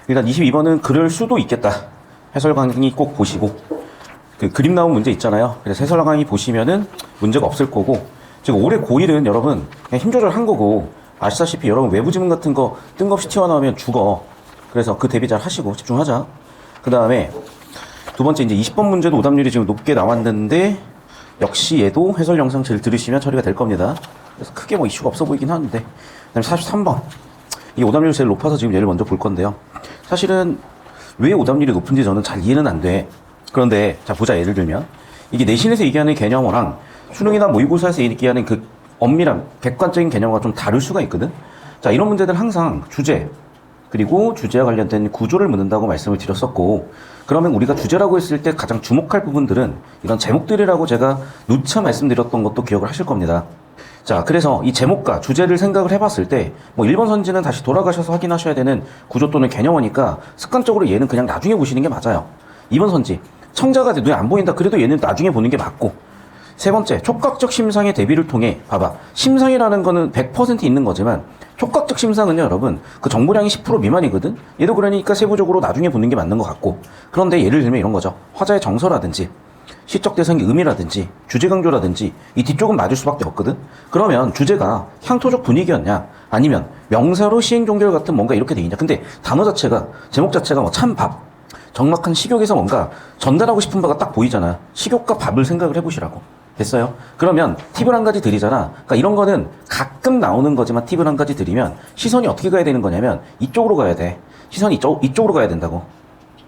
일단 22번은 그럴 수도 있겠다. 해설 강의 꼭 보시고. 그 그림 나온 문제 있잖아요. 그래서 해설 강의 보시면은 문제가 없을 거고. 지금 올해 고1은 여러분 그냥 힘 조절한 거고, 아시다시피 여러분 외부 지문 같은 거 뜬금없이 튀어나오면 죽어. 그래서 그 대비 잘 하시고 집중하자. 그 다음에 두 번째 이제 20번 문제도 오답률이 지금 높게 나왔는데, 역시 얘도 해설 영상 잘 들으시면 처리가 될 겁니다. 그래서 크게 뭐 이슈가 없어 보이긴 하는데. 그 다음에 43번. 이 오답률이 제일 높아서 지금 얘를 먼저 볼 건데요. 사실은 왜 오답률이 높은지 저는 잘 이해는 안 돼. 그런데 자 보자. 예를 들면 이게 내신에서 얘기하는 개념어랑 수능이나 모의고사에서 얘기하는 그 엄밀한 객관적인 개념과 좀 다를 수가 있거든. 자, 이런 문제들은 항상 주제 그리고 주제와 관련된 구조를 묻는다고 말씀을 드렸었고, 그러면 우리가 주제라고 했을 때 가장 주목할 부분들은 이런 제목들이라고 제가 누차 말씀드렸던 것도 기억을 하실 겁니다. 자, 그래서 이 제목과 주제를 생각을 해봤을 때 뭐 1번 선지는 다시 돌아가셔서 확인하셔야 되는 구조 또는 개념어니까 습관적으로 얘는 그냥 나중에 보시는 게 맞아요. 2번 선지 청자가 눈에 안 보인다. 그래도 얘는 나중에 보는 게 맞고. 세 번째, 촉각적 심상의 대비를 통해 봐봐. 심상이라는 거는 100% 있는 거지만 촉각적 심상은요, 여러분, 그 정보량이 10% 미만이거든? 얘도 그러니까 세부적으로 나중에 보는 게 맞는 것 같고. 그런데 예를 들면 이런 거죠. 화자의 정서라든지 시적 대상의 의미라든지 주제 강조라든지 이 뒤쪽은 맞을 수밖에 없거든. 그러면 주제가 향토적 분위기였냐, 아니면 명사로 시행 종결 같은 뭔가 이렇게 돼 있냐. 근데 단어 자체가, 제목 자체가 뭐 찬밥, 적막한 식욕에서 뭔가 전달하고 싶은 바가 딱 보이잖아. 식욕과 밥을 생각을 해보시라고. 됐어요? 그러면 팁을 한 가지 드리잖아. 그러니까 이런 거는 가끔 나오는 거지만 팁을 한 가지 드리면 시선이 어떻게 가야 되는 거냐면 이쪽으로 가야 돼. 시선이 이쪽으로 가야 된다고.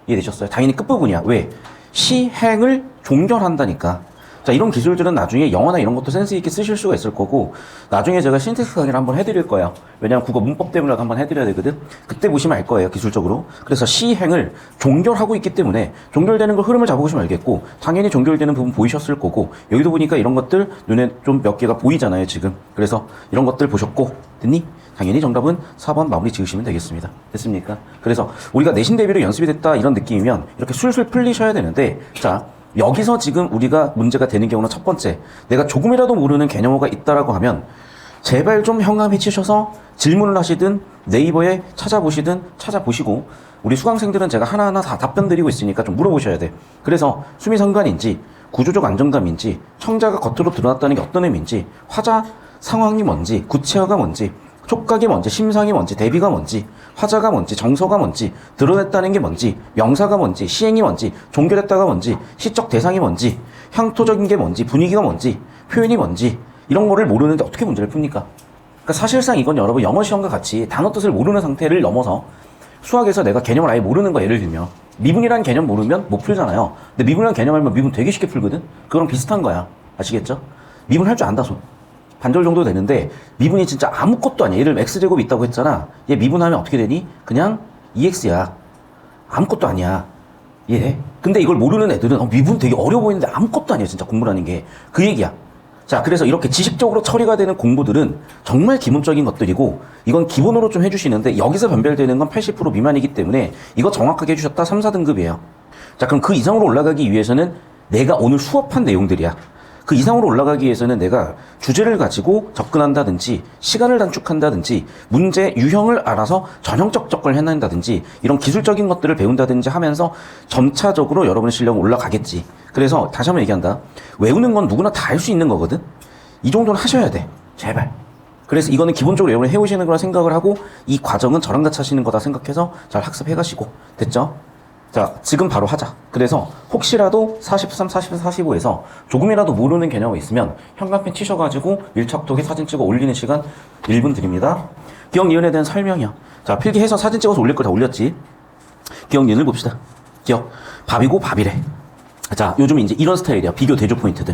이해되셨어요? 당연히 끝부분이야. 왜? 시행을 종결한다니까. 자, 이런 기술들은 나중에 영어나 이런 것도 센스 있게 쓰실 수가 있을 거고, 나중에 제가 신텍스 강의를 한번 해드릴 거예요. 왜냐면 국어 문법 때문에 한번 해드려야 되거든. 그때 보시면 알 거예요, 기술적으로. 그래서 시행을 종결하고 있기 때문에 종결되는 걸 흐름을 잡아보시면 알겠고, 당연히 종결되는 부분 보이셨을 거고, 여기도 보니까 이런 것들 눈에 좀 몇 개가 보이잖아요, 지금. 그래서 이런 것들 보셨고, 됐니? 당연히 정답은 4번 마무리 지으시면 되겠습니다. 됐습니까? 그래서 우리가 내신 대비로 연습이 됐다 이런 느낌이면 이렇게 술술 풀리셔야 되는데, 자, 여기서 지금 우리가 문제가 되는 경우는 첫 번째, 내가 조금이라도 모르는 개념어가 있다라고 하면 제발 좀 현감해치셔서 질문을 하시든 네이버에 찾아보시고, 우리 수강생들은 제가 하나하나 다 답변 드리고 있으니까 좀 물어보셔야 돼. 그래서 수미상관인지 구조적 안정감인지 청자가 겉으로 드러났다는 게 어떤 의미인지, 화자 상황이 뭔지, 구체어가 뭔지, 촉각이 뭔지, 심상이 뭔지, 대비가 뭔지, 화자가 뭔지, 정서가 뭔지, 드러냈다는 게 뭔지, 명사가 뭔지, 시행이 뭔지, 종결했다가 뭔지, 시적 대상이 뭔지, 향토적인 게 뭔지, 분위기가 뭔지, 표현이 뭔지, 이런 거를 모르는데 어떻게 문제를 풉니까? 그러니까 사실상 이건 여러분 영어 시험과 같이 단어 뜻을 모르는 상태를 넘어서 수학에서 내가 개념을 아예 모르는 거, 예를 들면 미분이라는 개념 모르면 못 풀잖아요. 근데 미분이라는 개념 알면 미분 되게 쉽게 풀거든? 그거랑 비슷한 거야. 아시겠죠? 미분 할 줄 안다 손. 반절 정도 되는데 미분이 진짜 아무것도 아니야. 예를 들면 x제곱이 있다고 했잖아. 얘 미분하면 어떻게 되니? 그냥 2x야. 아무것도 아니야. 예. 근데 이걸 모르는 애들은 미분 되게 어려워 보이는데 아무것도 아니야. 진짜 공부라는 게. 그 얘기야. 자, 그래서 이렇게 지식적으로 처리가 되는 공부들은 정말 기본적인 것들이고, 이건 기본으로 좀 해주시는데 여기서 변별되는 건 80% 미만이기 때문에 이거 정확하게 해주셨다 3, 4등급이에요. 자, 그럼 그 이상으로 올라가기 위해서는 내가 오늘 수업한 내용들이야. 그 이상으로 올라가기 위해서는 내가 주제를 가지고 접근한다든지, 시간을 단축한다든지, 문제 유형을 알아서 전형적 접근을 해낸다든지, 이런 기술적인 것들을 배운다든지 하면서 점차적으로 여러분의 실력은 올라가겠지. 그래서 다시 한번 얘기한다. 외우는 건 누구나 다 할 수 있는 거거든. 이 정도는 하셔야 돼. 제발. 그래서 이거는 기본적으로 여러분이 해오시는 거라 생각을 하고, 이 과정은 저랑 같이 하시는 거다 생각해서 잘 학습해 가시고. 됐죠? 자, 지금 바로 하자. 그래서 혹시라도 43, 44, 45에서 조금이라도 모르는 개념이 있으면 현관펜 치셔가지고 밀착도에 사진 찍어 올리는 시간 1분 드립니다. 기억, 니은에 대한 설명이요. 자, 필기해서 사진 찍어서 올릴 거 다 올렸지. 기억, 니은을 봅시다. 기억. 밥이고 밥이래. 자, 요즘 이제 이런 스타일이야. 비교 대조 포인트들.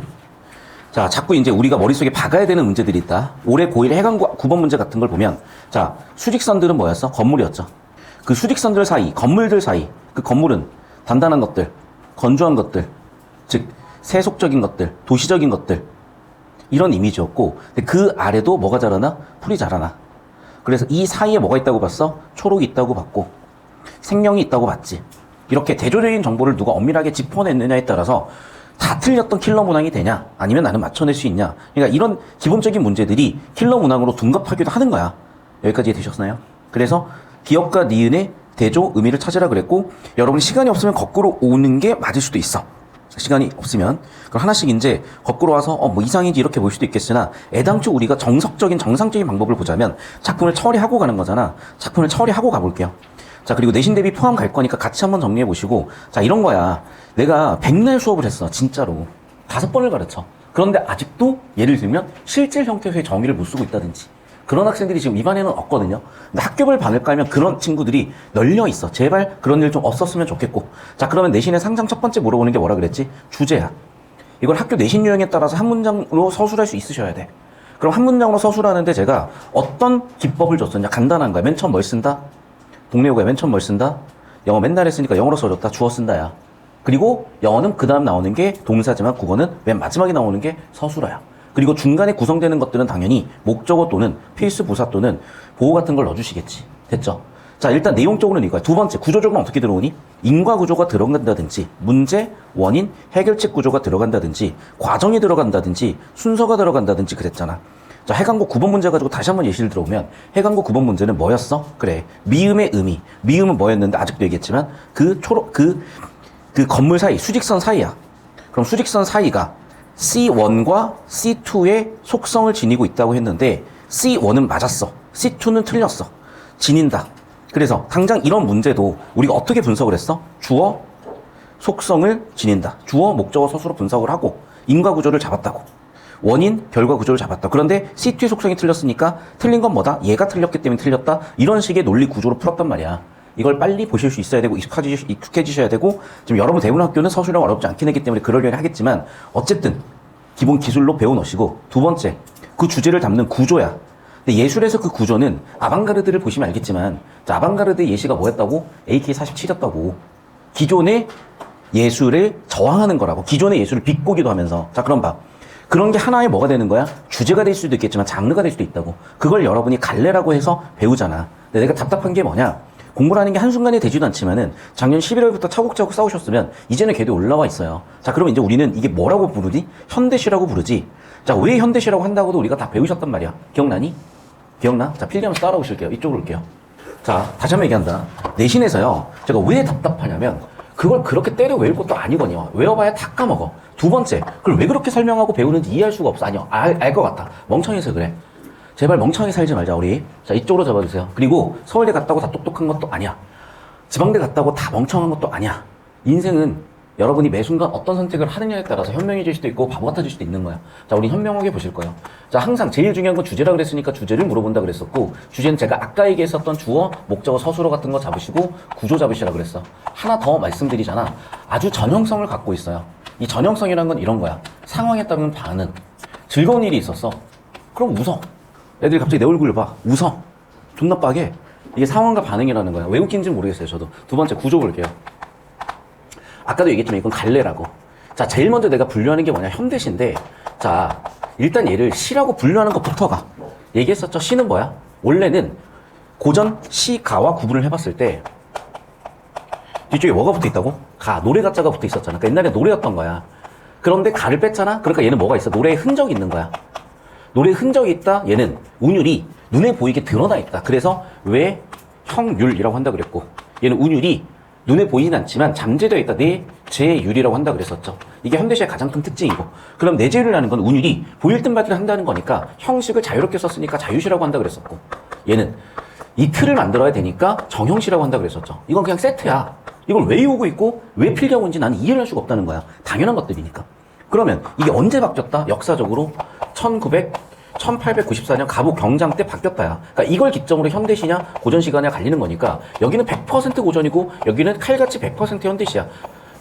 자, 자꾸 이제 우리가 머릿속에 박아야 되는 문제들이 있다. 올해 고1 해강 9번 문제 같은 걸 보면, 자, 수직선들은 뭐였어? 건물이었죠. 그 수직선들 사이, 건물들 사이, 그 건물은 단단한 것들, 건조한 것들, 즉 세속적인 것들, 도시적인 것들, 이런 이미지였고, 근데 그 아래도 뭐가 자라나? 풀이 자라나. 그래서 이 사이에 뭐가 있다고 봤어? 초록이 있다고 봤고, 생명이 있다고 봤지. 이렇게 대조적인 정보를 누가 엄밀하게 짚어냈느냐에 따라서 다 틀렸던 킬러 문항이 되냐, 아니면 나는 맞춰낼 수 있냐. 그러니까 이런 기본적인 문제들이 킬러 문항으로 둔갑하기도 하는 거야. 여기까지 되셨나요? 그래서 기억과 니은의 대조, 의미를 찾으라 그랬고 여러분이 시간이 없으면 거꾸로 오는 게 맞을 수도 있어. 시간이 없으면 그럼 하나씩 이제 거꾸로 와서 뭐 이상인지 이렇게 볼 수도 있겠으나 애당초 우리가 정상적인 방법을 보자면 작품을 처리하고 가는 거잖아. 작품을 처리하고 가볼게요. 자, 그리고 내신 대비 포함 갈 거니까 같이 한번 정리해 보시고, 자, 이런 거야. 내가 백날 수업을 했어, 진짜로. 5번을 가르쳐. 그런데 아직도 예를 들면 실질 형태의 정의를 못 쓰고 있다든지 그런 학생들이 지금 이 반에는 없거든요. 근데 학교별 반을 깔면 그런 친구들이 널려 있어. 제발 그런 일 좀 없었으면 좋겠고. 자, 그러면 내신의 상장 첫 번째 물어보는 게 뭐라 그랬지? 주제야. 이걸 학교 내신 유형에 따라서 한 문장으로 서술할 수 있으셔야 돼. 그럼 한 문장으로 서술하는데 제가 어떤 기법을 줬었냐? 간단한 거야. 맨 처음 뭘 쓴다? 동네고야. 맨 처음 뭘 쓴다? 영어 맨날 했으니까 영어로 써줬다. 주어 쓴다야. 그리고 영어는 그 다음 나오는 게 동사지만 국어는 맨 마지막에 나오는 게 서술어야. 그리고 중간에 구성되는 것들은 당연히 목적어 또는 필수 부사 또는 보호 같은 걸 넣어주시겠지. 됐죠? 자, 일단 내용적으로는 이거야. 두 번째, 구조적으로는 어떻게 들어오니? 인과 구조가 들어간다든지, 문제, 원인, 해결책 구조가 들어간다든지, 과정이 들어간다든지, 순서가 들어간다든지 그랬잖아. 자, 해강고 9번 문제 가지고 다시 한번 예시를 들어보면 해강고 9번 문제는 뭐였어? 그래, 미음의 의미. 미음은 뭐였는데 아직도 얘기했지만 그 건물 사이, 수직선 사이야. 그럼 수직선 사이가 C1과 C2의 속성을 지니고 있다고 했는데 C1은 맞았어. C2는 틀렸어. 지닌다. 그래서 당장 이런 문제도 우리가 어떻게 분석을 했어? 주어, 속성을 지닌다. 주어, 목적어, 서술어 분석을 하고 인과 구조를 잡았다고. 원인, 결과 구조를 잡았다. 그런데 C2의 속성이 틀렸으니까 틀린 건 뭐다? 얘가 틀렸기 때문에 틀렸다. 이런 식의 논리 구조로 풀었단 말이야. 이걸 빨리 보실 수 있어야 되고 익숙해지셔야 되고 지금 여러분 대부분 학교는 서술형 어렵지 않긴 했기 때문에 그러려니 하겠지만 어쨌든 기본 기술로 배워놓으시고 두 번째, 그 주제를 담는 구조야. 근데 예술에서 그 구조는 아방가르드를 보시면 알겠지만 자, 아방가르드의 예시가 뭐였다고? AK-47이었다고. 기존의 예술을 저항하는 거라고. 기존의 예술을 비꼬기도 하면서. 자, 그럼 봐. 그런 게 하나의 뭐가 되는 거야? 주제가 될 수도 있겠지만 장르가 될 수도 있다고. 그걸 여러분이 갈래라고 해서 배우잖아. 근데 내가 답답한 게 뭐냐? 공부라는 게 한순간에 되지도 않지만은 작년 11월부터 차곡차곡 싸우셨으면 이제는 궤도에 올라와 있어요. 자, 그러면 이제 우리는 이게 뭐라고 부르지? 현대시라고 부르지. 자, 왜 현대시라고 한다고도 우리가 다 배우셨단 말이야. 기억나니? 기억나? 자, 필기하면서 따라오실게요. 이쪽으로 올게요. 자, 다시 한번 얘기한다. 내신에서요, 제가 왜 답답하냐면 그걸 그렇게 때려 외울 것도 아니거든요. 외워봐야 다 까먹어. 두 번째, 그걸 왜 그렇게 설명하고 배우는지 이해할 수가 없어. 아니요, 알 것 같아. 멍청해서 그래. 제발 멍청하게 살지 말자, 우리. 자, 이쪽으로 잡아주세요. 그리고 서울대 갔다고 다 똑똑한 것도 아니야. 지방대 갔다고 다 멍청한 것도 아니야. 인생은 여러분이 매 순간 어떤 선택을 하느냐에 따라서 현명해질 수도 있고 바보 같아질 수도 있는 거야. 자, 우리 현명하게 보실 거예요. 자, 항상 제일 중요한 건 주제라 그랬으니까 주제를 물어본다 그랬었고, 주제는 제가 아까 얘기했었던 주어, 목적어, 서술어 같은 거 잡으시고 구조 잡으시라 그랬어. 하나 더 말씀드리잖아. 아주 전형성을 갖고 있어요. 이 전형성이라는 건 이런 거야. 상황에 따른 반응. 즐거운 일이 있었어. 그럼 웃어. 애들이 갑자기 내 얼굴을 봐. 웃어. 존나 빠게. 이게 상황과 반응이라는 거야. 왜 웃긴지는 모르겠어요, 저도. 두 번째, 구조 볼게요. 아까도 얘기했지만 이건 갈래라고. 자, 제일 먼저 내가 분류하는 게 뭐냐. 현대시인데, 자, 일단 얘를 시라고 분류하는 것부터가. 얘기했었죠. 시는 뭐야? 원래는 고전 시, 가와 구분을 해봤을 때, 뒤쪽에 뭐가 붙어 있다고? 가, 노래 가자가 붙어 있었잖아. 그러니까 옛날에 노래였던 거야. 그런데 가를 뺐잖아? 그러니까 얘는 뭐가 있어? 노래에 흔적이 있는 거야. 노래에 흔적이 있다? 얘는 운율이 눈에 보이게 드러나 있다. 그래서 왜 형율이라고 한다 그랬고, 얘는 운율이 눈에 보이진 않지만 잠재되어 있다. 내재율이라고 한다 그랬었죠. 이게 현대시의 가장 큰 특징이고, 그럼 내재율이라는 건 운율이 보일 듯 말 듯 한다는 거니까 형식을 자유롭게 썼으니까 자유시라고 한다 그랬었고, 얘는 이 틀을 만들어야 되니까 정형시라고 한다 그랬었죠. 이건 그냥 세트야. 이걸 왜 외우고 있고 왜 필기하고 있는지 나는 이해를 할 수가 없다는 거야. 당연한 것들이니까. 그러면 이게 언제 바뀌었다? 역사적으로 1894년 가부 경장 때 바뀌었다야. 그러니까 이걸 기점으로 현대시냐 고전시가냐 갈리는 거니까 여기는 100% 고전이고 여기는 칼같이 100% 현대시야.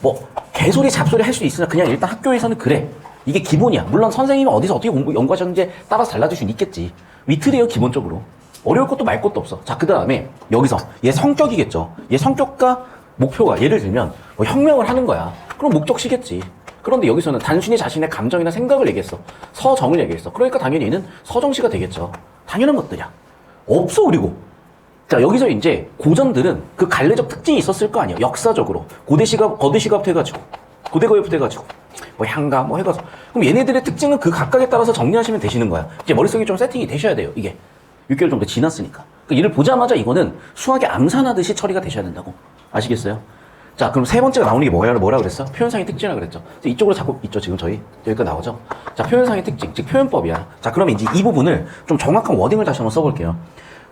뭐 개소리 잡소리 할 수 있으나 그냥 일단 학교에서는 그래. 이게 기본이야. 물론 선생님이 어디서 어떻게 연구하셨는지에 따라서 달라질 수는 있겠지. 위트래요 기본적으로. 어려울 것도 말 것도 없어. 자, 그 다음에 여기서 얘 성격이겠죠. 얘 성격과 목표가 예를 들면 뭐 혁명을 하는 거야. 그럼 목적시겠지. 그런데 여기서는 단순히 자신의 감정이나 생각을 얘기했어. 서정을 얘기했어. 그러니까 당연히 얘는 서정시가 되겠죠. 당연한 것들이야. 없어, 그리고. 자, 여기서 이제 고전들은 그 갈래적 특징이 있었을 거 아니야. 역사적으로. 거대시가부터 해가지고. 고대거역부터 해가지고. 뭐 향가, 뭐 해가지고. 그럼 얘네들의 특징은 그 각각에 따라서 정리하시면 되시는 거야. 이제 머릿속에 좀 세팅이 되셔야 돼요, 이게. 6개월 정도 지났으니까. 그러니까 얘를 보자마자 이거는 수학에 암산하듯이 처리가 되셔야 된다고. 아시겠어요? 자, 그럼 세 번째가 나오는 게 뭐라 그랬어? 표현상의 특징이라 그랬죠. 이쪽으로 자꾸 있죠, 지금 저희. 여기까지 나오죠? 자, 표현상의 특징, 즉 표현법이야. 자, 그러면 이제 이 부분을 좀 정확한 워딩을 다시 한번 써볼게요.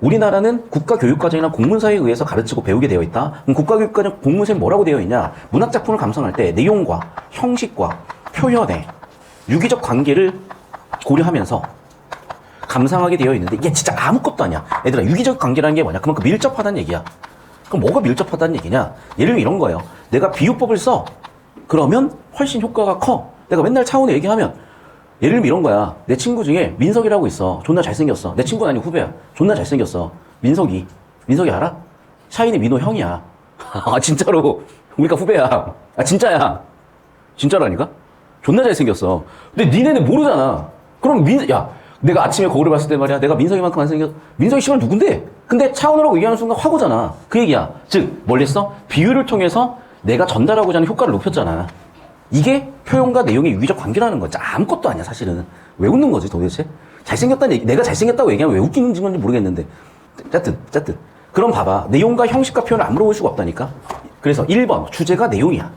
우리나라는 국가교육과정이나 공문사에 의해서 가르치고 배우게 되어 있다. 그럼 국가교육과정 공문서에 뭐라고 되어 있냐? 문학작품을 감상할 때 내용과 형식과 표현의 유기적 관계를 고려하면서 감상하게 되어 있는데 이게 진짜 아무것도 아니야. 얘들아, 유기적 관계라는 게 뭐냐? 그만큼 밀접하다는 얘기야. 그럼 뭐가 밀접하다는 얘기냐? 예를 들면 이런 거예요. 내가 비유법을 써. 그러면 훨씬 효과가 커. 내가 맨날 차원에 얘기하면 예를 들면 이런 거야. 내 친구 중에 민석이라고 있어. 존나 잘생겼어. 내 친구는 아니고 후배야. 존나 잘생겼어. 민석이 알아? 샤이니 민호 형이야. 아, 진짜로. 우리가 후배야. 아, 진짜야. 진짜라니까? 존나 잘생겼어. 근데 니네는 모르잖아. 그럼 야, 내가 아침에 거울을 봤을 때 말이야. 내가 민석이만큼 안 생겼. 민석이 씨발 누군데? 근데 차은우라고 얘기하는 순간 확 오잖아. 그 얘기야. 즉, 뭘 했어? 비유를 통해서 내가 전달하고자 하는 효과를 높였잖아. 이게 표현과 내용의 유기적 관계라는 거지. 아무것도 아니야, 사실은. 왜 웃는 거지, 도대체? 잘생겼다는 얘기, 내가 잘생겼다고 얘기하면 왜 웃기는 건지 모르겠는데. 어쨌든. 그럼 봐봐. 내용과 형식과 표현을 안 물어볼 수가 없다니까? 그래서 1번, 주제가 내용이야.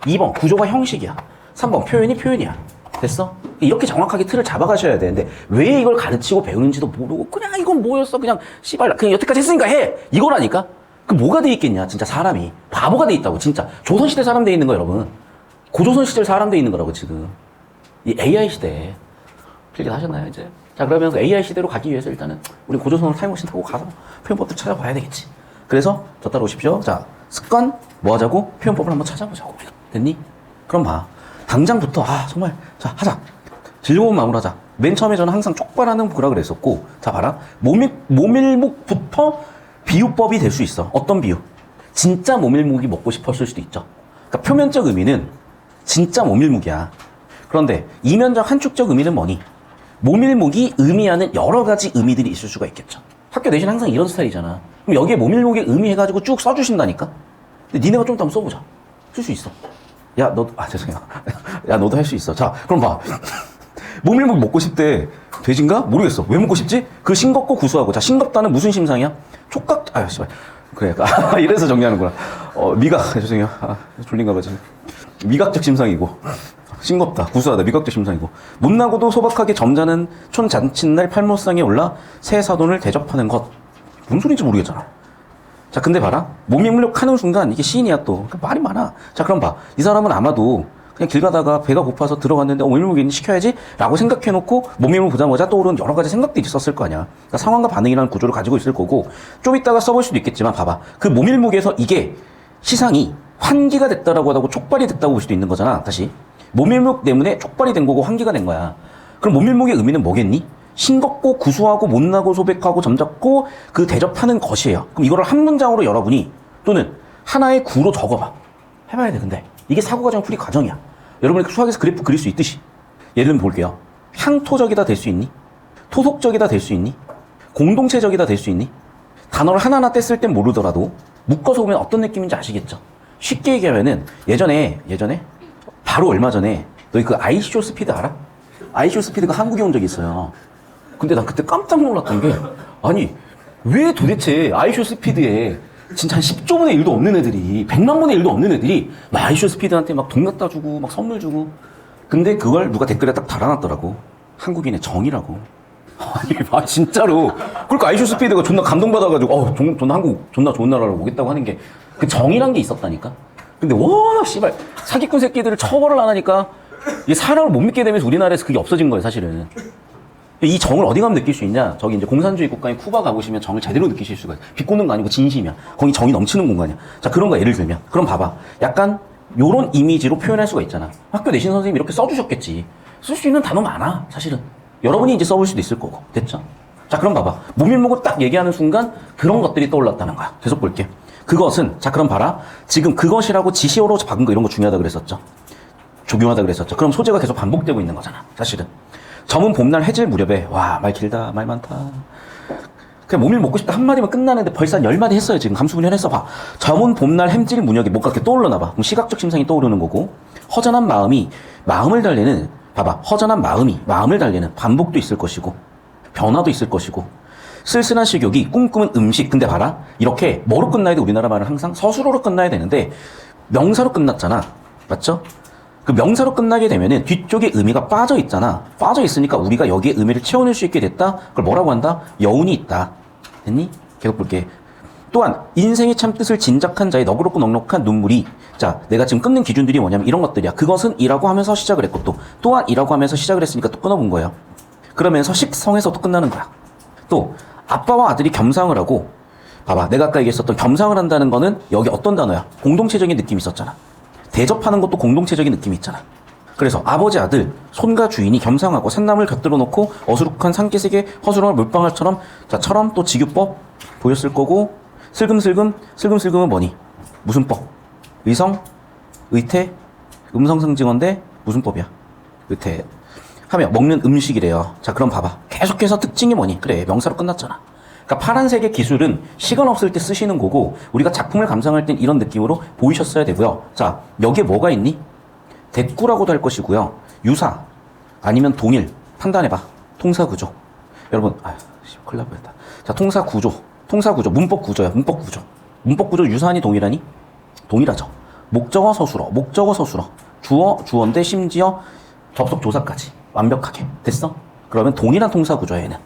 2번, 구조가 형식이야. 3번, 표현이 표현이야. 됐어? 이렇게 정확하게 틀을 잡아가셔야 되는데, 왜 이걸 가르치고 배우는지도 모르고, 그냥 이건 뭐였어? 그냥, 씨발, 그냥 여태까지 했으니까 해! 이거라니까? 그 뭐가 돼 있겠냐, 진짜 사람이. 바보가 돼 있다고, 진짜. 조선시대 사람 돼 있는 거, 여러분. 고조선 시절 사람 돼 있는 거라고, 지금. 이 AI 시대에. 필기 하셨나요, 이제? 자, 그러면 그 AI 시대로 가기 위해서 일단은, 우리 고조선으로 타임머신 타고 가서 표현법들 찾아봐야 되겠지. 그래서, 저 따라오십시오. 자, 습관, 뭐 하자고? 표현법을 한번 찾아보자고. 됐니? 그럼 봐. 당장부터, 정말, 자, 하자. 즐거운 마음으로 하자. 맨 처음에 저는 항상 쪽발하는 구라 그랬었고, 자, 봐라. 모밀묵부터 비유법이 될 수 있어. 어떤 비유? 진짜 모밀묵이 먹고 싶었을 수도 있죠. 그러니까 표면적 의미는 진짜 모밀묵이야. 그런데 이면적 한축적 의미는 뭐니? 모밀묵이 의미하는 여러 가지 의미들이 있을 수가 있겠죠. 학교 내신 항상 이런 스타일이잖아. 그럼 여기에 모밀묵의 의미 해가지고 쭉 써주신다니까? 근데 니네가 좀 이따 한번 써보자. 쓸 수 있어. 야, 죄송해요. 야, 너도 할 수 있어. 자, 그럼 봐. 모밀묵 먹고 싶대. 돼지인가? 모르겠어. 왜 먹고 싶지? 그 싱겁고 구수하고. 자, 싱겁다는 무슨 심상이야? 촉각, 씨발. 그래. 이래서 정리하는구나. 죄송해요. 졸린가 봐, 지금. 미각적 심상이고. 싱겁다, 구수하다, 미각적 심상이고. 못나고도 소박하게 점잖은 촌잔칫날 팔모상에 올라 새 사돈을 대접하는 것. 무슨 소리인지 모르겠잖아. 자, 근데 봐라. 모밀묵 하는 순간 이게 시인이야 또. 말이 많아. 자, 그럼 봐. 이 사람은 아마도 그냥 길 가다가 배가 고파서 들어갔는데 모밀묵 시켜야지 라고 생각해놓고 모밀묵 보자마자 떠오르는 여러 가지 생각들이 있었을 거 아니야. 그러니까 상황과 반응이라는 구조를 가지고 있을 거고 좀 이따가 써볼 수도 있겠지만 봐봐. 그 모밀묵에서 이게 시상이 환기가 됐다라고 하고 촉발이 됐다고 볼 수도 있는 거잖아. 다시. 모밀묵 때문에 촉발이 된 거고 환기가 된 거야. 그럼 모밀묵의 의미는 뭐겠니? 싱겁고 구수하고 못나고 소백하고 점잡고 그 대접하는 것이에요. 그럼 이거를 한 문장으로 여러분이 또는 하나의 구로 적어봐. 해봐야 돼. 근데 이게 사고과정 풀이 과정이야. 여러분이 수학에서 그래프 그릴 수 있듯이. 예를 들면 볼게요. 향토적이다 될 수 있니? 토속적이다 될 수 있니? 공동체적이다 될 수 있니? 단어를 하나하나 뗐을 땐 모르더라도 묶어서 보면 어떤 느낌인지 아시겠죠? 쉽게 얘기하면은 예전에 바로 얼마 전에 너희 그 아이쇼 스피드 알아? 아이쇼 스피드가 한국에 온 적이 있어요. 근데 난 그때 깜짝 놀랐던 게 아니 왜 도대체 아이쇼 스피드에 진짜 한 10조 분의 1도 없는 애들이 100만 분의 1도 없는 애들이 막 아이쇼 스피드한테 막 돈 갖다 주고 막 선물 주고 근데 그걸 누가 댓글에 딱 달아놨더라고. 한국인의 정이라고. 아니 진짜로. 그러니까 아이쇼 스피드가 존나 감동받아가지고 존나 한국 존나 좋은 나라로 오겠다고 하는 게 그 정이란 게 있었다니까. 근데 워낙 씨발 사기꾼 새끼들을 처벌을 안 하니까 이 사람을 못 믿게 되면서 우리나라에서 그게 없어진 거예요 사실은. 이 정을 어디 가면 느낄 수 있냐? 저기 이제 공산주의 국가인 쿠바 가보시면 정을 제대로 느끼실 수가 있어요. 비꼬는 거 아니고 진심이야. 거기 정이 넘치는 공간이야. 자, 그런 거 예를 들면. 그럼 봐봐. 약간 요런 이미지로 표현할 수가 있잖아. 학교 내신 선생님이 이렇게 써주셨겠지. 쓸 수 있는 단어 많아, 사실은. 여러분이 이제 써볼 수도 있을 거고. 됐죠? 자, 그럼 봐봐. 모밀묵을 딱 얘기하는 순간 그런 것들이 떠올랐다는 거야. 계속 볼게. 그것은, 자, 그럼 봐라. 지금 그것이라고 지시어로 박은 거 이런 거 중요하다 그랬었죠. 적용하다 그랬었죠. 그럼 소재가 계속 반복되고 있는 거잖아, 사실은. 점은 봄날 해질 무렵에 와, 말 길다, 말 많다. 그냥 모밀 먹고 싶다 한마디면 끝나는데 벌써 한 10마디 했어요. 지금 감수분열 했어. 봐. 점은 봄날 햄질 무렵에 뭔가 이렇게 떠오르나 봐. 그럼 시각적 심상이 떠오르는 거고 허전한 마음이 마음을 달래는 봐봐. 허전한 마음이 마음을 달래는 반복도 있을 것이고 변화도 있을 것이고 쓸쓸한 식욕이 꿈꾸는 음식. 근데 봐라. 이렇게 뭐로 끝나야 돼? 우리나라 말은 항상 서술어로 끝나야 되는데 명사로 끝났잖아. 맞죠? 그 명사로 끝나게 되면은 뒤쪽에 의미가 빠져 있잖아. 빠져 있으니까 우리가 여기에 의미를 채워낼 수 있게 됐다. 그걸 뭐라고 한다? 여운이 있다. 됐니? 계속 볼게. 또한 인생의 참뜻을 진작한 자의 너그럽고 넉넉한 눈물이, 자, 내가 지금 끊는 기준들이 뭐냐면 이런 것들이야. 그것은 이라고 하면서 시작을 했고 또한 이라고 하면서 시작을 했으니까 또 끊어본 거예요. 그러면서 식성에서 또 끝나는 거야. 또 아빠와 아들이 겸상을 하고, 봐봐, 내가 아까 얘기했었던 겸상을 한다는 거는 여기 어떤 단어야? 공동체적인 느낌이 있었잖아. 대접하는 것도 공동체적인 느낌이 있잖아. 그래서 아버지 아들 손과 주인이 겸상하고 쇳나물 곁들여 놓고 어수룩한 산기슭에 허술한 물방울처럼, 자처럼 또 직유법 보였을 거고, 슬금슬금은 뭐니? 무슨 법? 의성, 의태, 음성상징어인데 무슨 법이야? 의태 하며 먹는 음식이래요. 자, 그럼 봐봐. 계속해서 특징이 뭐니? 그래, 명사로 끝났잖아. 그러니까 파란색의 기술은 시간 없을 때 쓰시는 거고, 우리가 작품을 감상할 땐 이런 느낌으로 보이셨어야 되고요. 자, 여기에 뭐가 있니? 대꾸라고도 할 것이고요. 유사 아니면 동일. 판단해봐. 통사구조. 여러분, 큰일 날 뻔했다. 자, 통사구조, 문법구조야. 문법구조 유사하니 동일하니? 동일하죠. 목적어 서술어. 주어인데 심지어 접속 조사까지 완벽하게 됐어? 그러면 동일한 통사구조야, 얘는.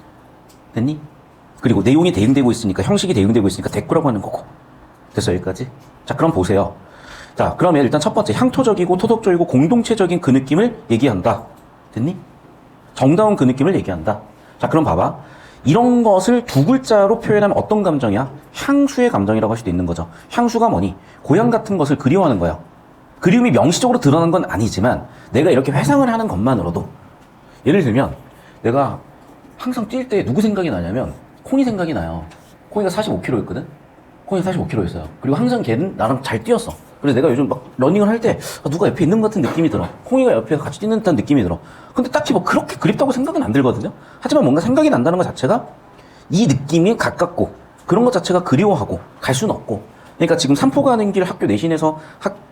됐니? 그리고 내용이 대응되고 있으니까, 형식이 대응되고 있으니까 대꾸라고 하는 거고. 됐어, 여기까지? 자, 그럼 보세요. 자, 그러면 일단 첫 번째, 향토적이고 토덕적이고 공동체적인 그 느낌을 얘기한다. 됐니? 정다운 그 느낌을 얘기한다. 자, 그럼 봐봐. 이런 것을 두 글자로 표현하면 어떤 감정이야? 향수의 감정이라고 할 수도 있는 거죠. 향수가 뭐니? 고향 같은 것을 그리워하는 거야. 그리움이 명시적으로 드러나는 건 아니지만 내가 이렇게 회상을 하는 것만으로도, 예를 들면 내가 항상 뛸 때 누구 생각이 나냐면 콩이 생각이 나요. 콩이가 45kg였거든? 콩이가 45kg였어요. 그리고 항상 걔는 나랑 잘 뛰었어. 그래서 내가 요즘 막 러닝을 할 때 누가 옆에 있는 것 같은 느낌이 들어. 콩이가 옆에 같이 뛰는 듯한 느낌이 들어. 근데 딱히 뭐 그렇게 그립다고 생각은 안 들거든요. 하지만 뭔가 생각이 난다는 것 자체가 이 느낌이 가깝고 그런 것 자체가 그리워하고 갈 수는 없고. 그러니까 지금 산포 가는 길 학교 내신에서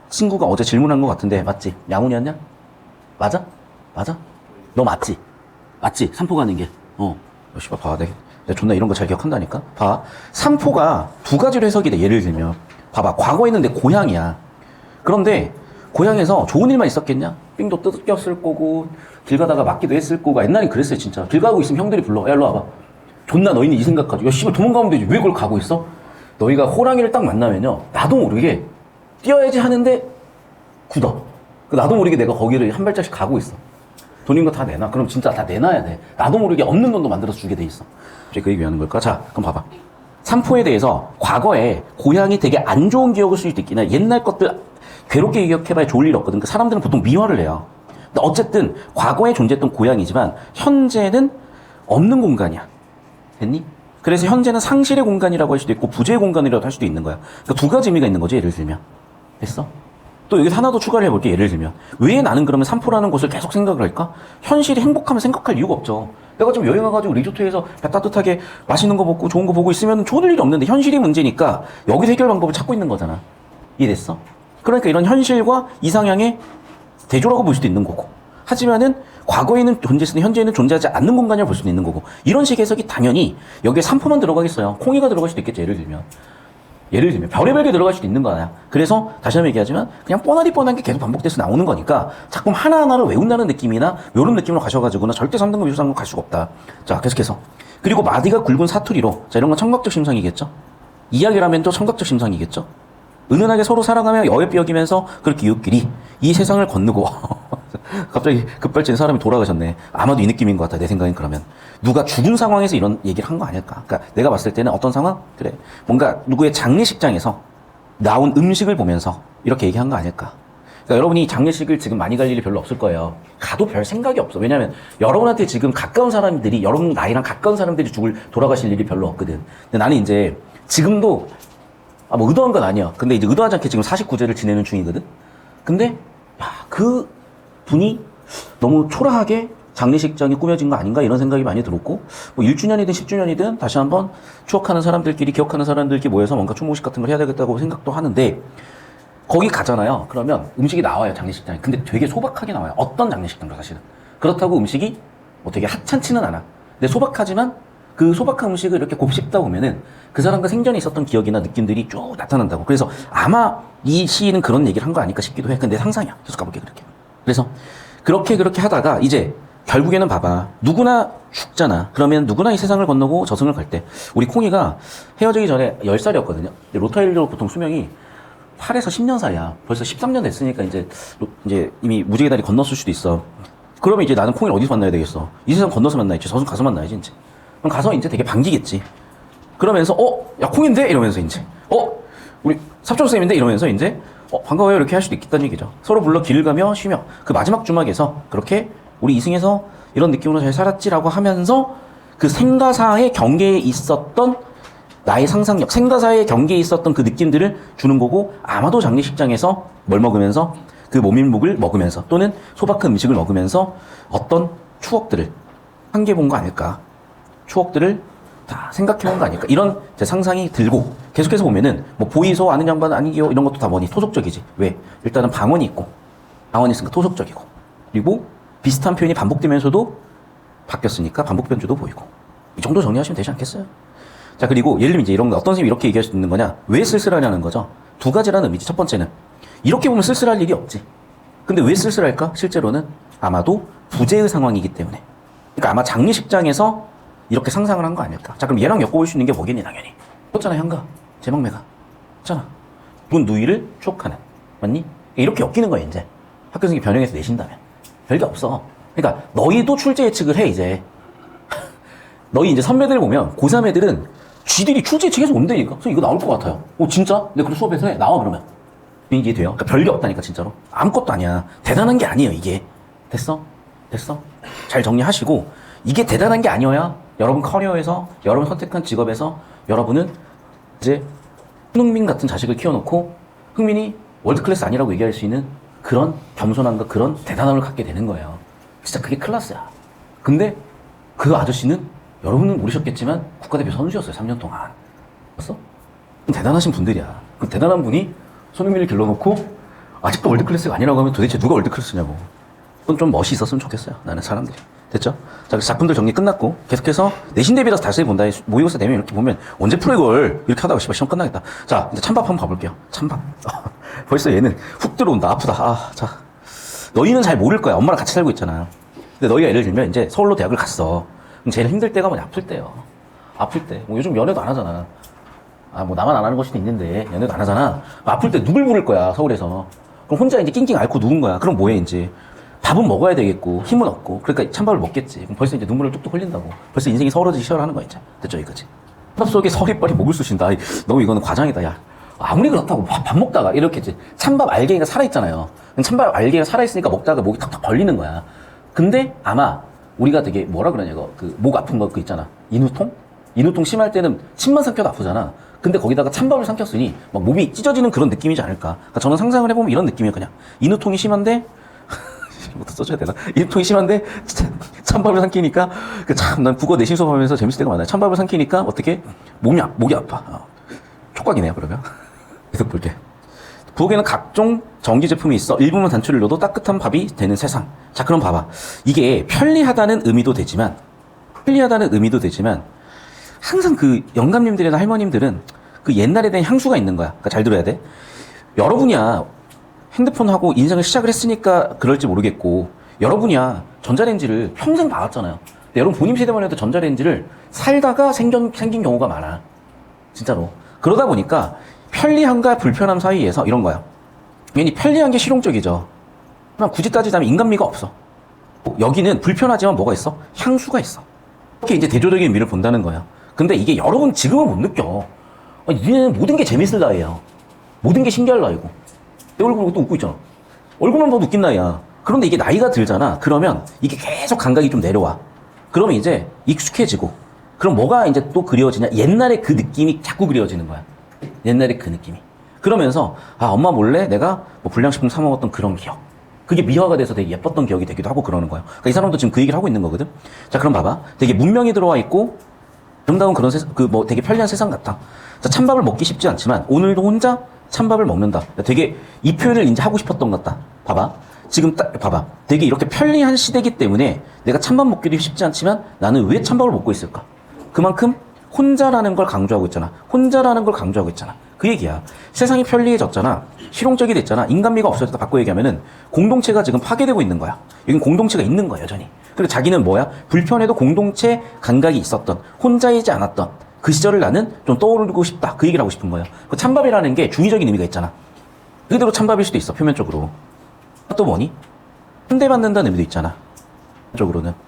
친구가 어제 질문한 것 같은데 맞지? 양훈이었냐? 맞아? 너 맞지? 산포 가는 길. 씨발 봐. 내가 존나 이런 거 잘 기억한다니까? 봐. 산포가 두 가지로 해석이 돼. 예를 들면 봐봐. 과거에 있는 내 고향이야. 그런데 고향에서 좋은 일만 있었겠냐? 삥도 뜯겼을 거고 길 가다가 맞기도 했을 거고. 옛날엔 그랬어요 진짜. 길 가고 있으면 형들이 불러. 야 일로 와봐. 존나 너희는 이 생각 가지고 야 씨발 도망가면 되지. 왜 그걸 가고 있어? 너희가 호랑이를 딱 만나면요 나도 모르게 뛰어야지 하는데 굳어. 나도 모르게 내가 거기를 한 발짝씩 가고 있어. 돈인 거 다 내놔. 그럼 진짜 다 내놔야 돼. 나도 모르게 없는 돈도 만들어서 주게 돼 있어. 그 얘기 왜 하는 걸까? 자, 그럼 봐봐. 산포에 대해서 과거에 고향이 되게 안 좋은 기억일 수도 있긴 해. 옛날 것들 괴롭게 기억해봐야 좋을 일 없거든. 그러니까 사람들은 보통 미화를 해요. 근데 어쨌든 과거에 존재했던 고향이지만 현재는 없는 공간이야. 됐니? 그래서 현재는 상실의 공간이라고 할 수도 있고 부재의 공간이라고 할 수도 있는 거야. 그러니까 두 가지 의미가 있는 거지, 예를 들면. 됐어? 또 여기서 하나 더 추가를 해볼게. 예를 들면 왜 나는 그러면 산포라는 곳을 계속 생각을 할까? 현실이 행복하면 생각할 이유가 없죠. 내가 좀 여행 가가지고 리조트에서 배 따뜻하게 맛있는 거 먹고 좋은 거 보고 있으면 좋을 일이 없는데 현실이 문제니까 여기서 해결 방법을 찾고 있는 거잖아. 이해됐어? 그러니까 이런 현실과 이상향의 대조라고 볼 수도 있는 거고, 하지만은 과거에는 존재했으니 현재에는 존재하지 않는 공간이라고 볼 수도 있는 거고, 이런 식의 해석이 당연히 여기에 산포만 들어가겠어요. 콩이가 들어갈 수도 있겠죠. 예를 들면 별의별 게 들어갈 수도 있는 거야. 그래서 다시 한번 얘기하지만 그냥 뻔한 게 계속 반복돼서 나오는 거니까 작품 하나하나를 외운다는 느낌이나 이런 느낌으로 가셔가지고는 절대 3등급 유수상금 갈 수가 없다. 자, 계속해서. 그리고 마디가 굵은 사투리로, 자, 이런 건 청각적 심상이겠죠? 이야기라면 또 청각적 심상이겠죠? 은은하게 서로 사랑하며 여에 삐어기면서 그렇게 이웃끼리 이 세상을 건너고 갑자기 급발진 사람이 돌아가셨네. 아마도 이 느낌인 것 같아. 내 생각엔. 그러면 누가 죽은 상황에서 이런 얘기를 한 거 아닐까? 그러니까 내가 봤을 때는 어떤 상황? 그래, 뭔가 누구의 장례식장에서 나온 음식을 보면서 이렇게 얘기한 거 아닐까? 그러니까 여러분이 장례식을 지금 많이 갈 일이 별로 없을 거예요. 가도 별 생각이 없어. 왜냐면 여러분한테 지금 가까운 사람들이, 여러분 나이랑 가까운 사람들이 돌아가실 일이 별로 없거든. 근데 나는 이제 지금도 뭐 의도한 건 아니야. 근데 이제 의도하지 않게 지금 49제를 지내는 중이거든. 근데 그 분이 너무 초라하게 장례식장이 꾸며진 거 아닌가 이런 생각이 많이 들었고, 뭐 1주년이든 10주년이든 다시 한번 추억하는 사람들끼리, 기억하는 사람들끼리 모여서 뭔가 추모식 같은 걸 해야 되겠다고 생각도 하는데, 거기 가잖아요. 그러면 음식이 나와요, 장례식장에. 근데 되게 소박하게 나와요. 어떤 장례식장도 사실은. 그렇다고 음식이 뭐 되게 하찮지는 않아. 근데 소박하지만 그 소박한 음식을 이렇게 곱씹다 보면은 그 사람과 생전에 있었던 기억이나 느낌들이 쭉 나타난다고. 그래서 아마 이 시인은 그런 얘기를 한 거 아닐까 싶기도 해. 근데 상상이야. 계속 가볼게, 그렇게. 그래서 그렇게 하다가 이제 결국에는 봐봐. 누구나 죽잖아. 그러면 누구나 이 세상을 건너고 저승을 갈 때 우리 콩이가 헤어지기 전에 10살이었거든요. 로타일로 보통 수명이 8에서 10년 사이야. 벌써 13년 됐으니까 이제 이미 무지개 다리 건넜을 수도 있어. 그러면 이제 나는 콩이를 어디서 만나야 되겠어? 이 세상 건너서 만나야지. 저승 가서 만나야지, 이제. 그럼 가서 이제 되게 반기겠지. 그러면서, 야, 콩인데? 이러면서 이제, 우리 삽종쌤인데? 이러면서 이제, 반가워요. 이렇게 할 수도 있겠다는 얘기죠. 서로 불러 길을 가며 쉬며, 그 마지막 주막에서 그렇게 우리 이승에서 이런 느낌으로 잘 살았지라고 하면서 그 생가사의 경계에 있었던 나의 상상력, 생가사의 경계에 있었던 그 느낌들을 주는 거고, 아마도 장례식장에서 뭘 먹으면서 그 모밀묵을 먹으면서 또는 소박한 음식을 먹으면서 어떤 추억들을 한게 본 거 아닐까, 추억들을 다 생각해 본 거 아닐까, 이런 제 상상이 들고 계속해서 보면은 뭐 보이소 아는 양반 아니기요 이런 것도 다 뭐니 토속적이지. 왜? 일단은 방언이 있고, 방언이 있으니까 토속적이고, 그리고 비슷한 표현이 반복되면서도 바뀌었으니까 반복 변주도 보이고, 이 정도 정리하시면 되지 않겠어요? 자, 그리고 예를 들면 이제 이런 거 어떤 선생님이 이렇게 얘기할 수 있는 거냐, 왜 쓸쓸하냐는 거죠. 두 가지라는 의미지. 첫 번째는 이렇게 보면 쓸쓸할 일이 없지. 근데 왜 쓸쓸할까? 실제로는 아마도 부재의 상황이기 때문에. 그러니까 아마 장례식장에서 이렇게 상상을 한 거 아닐까. 자, 그럼 얘랑 엮어볼 수 있는 게 뭐겠니? 당연히 그렇잖아. 향가, 제막매가 있잖아. 분 누이를 추억하는, 맞니? 이렇게 엮이는 거야. 이제 학교 선생님이 변형해서 내신다면 별게 없어. 그러니까 너희도 출제 예측을 해. 이제 너희 이제 선배들 보면 고3 애들은 쥐들이 출제 예측해서 온다니까. 그래서 이거 나올 것 같아요. 진짜? 내가 그 수업에서 해. 나와. 그러면 이게 돼요. 그러니까 별게 없다니까. 진짜로 아무것도 아니야. 대단한 게 아니에요 이게. 됐어? 잘 정리하시고, 이게 대단한 게 아니어야 여러분 커리어에서, 여러분 선택한 직업에서 여러분은 이제 손흥민 같은 자식을 키워놓고 흥민이 월드클래스 아니라고 얘기할 수 있는 그런 겸손함과 그런 대단함을 갖게 되는 거예요. 진짜 그게 클래스야. 근데 그 아저씨는 여러분은 모르셨겠지만 국가대표 선수였어요. 3년 동안. 봤어? 대단하신 분들이야. 그 대단한 분이 손흥민을 길러놓고 아직도 월드클래스가 아니라고 하면 도대체 누가 월드클래스냐고. 그건 좀 멋이 있었으면 좋겠어요. 나는 사람들이. 됐죠? 자, 그래서 작품들 정리 끝났고, 계속해서 내신 대비라서 다시 본다. 모의고사 내면 이렇게 보면 언제 풀어 이걸. 이렇게 하다가 시험 끝나겠다. 자, 이제 찬밥 한번 가볼게요. 찬밥. 벌써 얘는 훅 들어온다. 아프다. 자. 너희는 잘 모를 거야. 엄마랑 같이 살고 있잖아. 근데 너희가 예를 들면 이제 서울로 대학을 갔어. 그럼 제일 힘들 때가 뭐냐? 아플 때요. 아플 때. 뭐 요즘 연애도 안 하잖아. 뭐 나만 안 하는 것이 있는데 연애도 안 하잖아. 아플 때 누굴 부를 거야, 서울에서. 그럼 혼자 이제 낑낑 앓고 누운 거야. 그럼 뭐해, 이제. 밥은 먹어야 되겠고, 힘은 없고, 그러니까 찬밥을 먹겠지. 그럼 벌써 이제 눈물을 뚝뚝 흘린다고. 벌써 인생이 서러지기 시작하는 거야, 이제. 됐죠, 이거지. 찬밥 속에 서리빨리 목을 쑤신다. 너무 이거는 과장이다, 야. 아무리 그렇다고 밥 먹다가 이렇게 이제 찬밥 알갱이가 살아있잖아요. 찬밥 알갱이가 살아있으니까 먹다가 목이 탁탁 벌리는 거야. 근데 아마 우리가 되게 뭐라 그러냐, 이거. 목 아픈 거 그거 있잖아. 인후통? 인후통 심할 때는 침만 삼켜도 아프잖아. 근데 거기다가 찬밥을 삼켰으니 막 몸이 찢어지는 그런 느낌이지 않을까. 그러니까 저는 상상을 해보면 이런 느낌이에요, 그냥. 인후통이 심한데, 이것도 써줘야 되나? 인후통이 심한데 찬밥을 삼키니까, 참, 난 국어 내신 수업하면서 재밌을 때가 많아요. 찬밥을 삼키니까 어떻게? 목이 아파. 촉각이네요, 그러면. 계속 볼게. 부엌에는 각종 전기 제품이 있어 일부만 단추를 넣어도 따뜻한 밥이 되는 세상. 자, 그럼 봐봐. 이게 편리하다는 의미도 되지만 항상 그 영감님들이나 할머님들은 그 옛날에 대한 향수가 있는 거야. 그러니까 잘 들어야 돼. 여러분이야 핸드폰하고 인생을 시작을 했으니까 그럴지 모르겠고, 여러분이야 전자레인지를 평생 봐왔잖아요. 근데 여러분 본인 세대만 해도 전자레인지를 살다가 생긴 경우가 많아. 진짜로. 그러다 보니까 편리함과 불편함 사이에서 이런 거야. 괜히 편리한 게 실용적이죠. 그냥 굳이 따지자면 인간미가 없어. 여기는 불편하지만 뭐가 있어? 향수가 있어. 이렇게 이제 대조적인 의미를 본다는 거야. 근데 이게 여러분 지금은 못 느껴. 얘는 모든 게 재밌을 나이에요. 모든 게 신기할 나이고. 내 얼굴 보고 또 웃고 있잖아. 얼굴만 봐도 웃긴 나이야. 그런데 이게 나이가 들잖아. 그러면 이게 계속 감각이 좀 내려와. 그러면 이제 익숙해지고. 그럼 뭐가 이제 또 그리워지냐? 옛날에 그 느낌이 자꾸 그리워지는 거야. 옛날에 그 느낌이. 그러면서 엄마 몰래 내가 뭐 불량식품 사 먹었던 그런 기억. 그게 미화가 돼서 되게 예뻤던 기억이 되기도 하고 그러는 거예요. 그러니까 이 사람도 지금 그 얘기를 하고 있는 거거든. 자, 그럼 봐봐. 되게 문명이 들어와 있고 아름다운 그런 세상, 되게 편리한 세상 같아. 자, 찬밥을 먹기 쉽지 않지만 오늘도 혼자 찬밥을 먹는다. 되게 이 표현을 이제 하고 싶었던 것 같다. 봐봐. 지금 봐봐. 되게 이렇게 편리한 시대이기 때문에 내가 찬밥 먹기도 쉽지 않지만 나는 왜 찬밥을 먹고 있을까? 그만큼 혼자라는 걸 강조하고 있잖아. 혼자라는 걸 강조하고 있잖아. 그 얘기야. 세상이 편리해졌잖아. 실용적이 됐잖아. 인간미가 없어졌다. 바꿔 얘기하면은 공동체가 지금 파괴되고 있는 거야. 여긴 공동체가 있는 거야, 여전히. 그리고 자기는 뭐야? 불편해도 공동체 감각이 있었던, 혼자이지 않았던 그 시절을 나는 좀 떠오르고 싶다. 그 얘기를 하고 싶은 거야. 그 찬밥이라는 게 중의적인 의미가 있잖아. 그대로 찬밥일 수도 있어, 표면적으로. 또 뭐니? 환대받는다는 의미도 있잖아. 쪽으로는.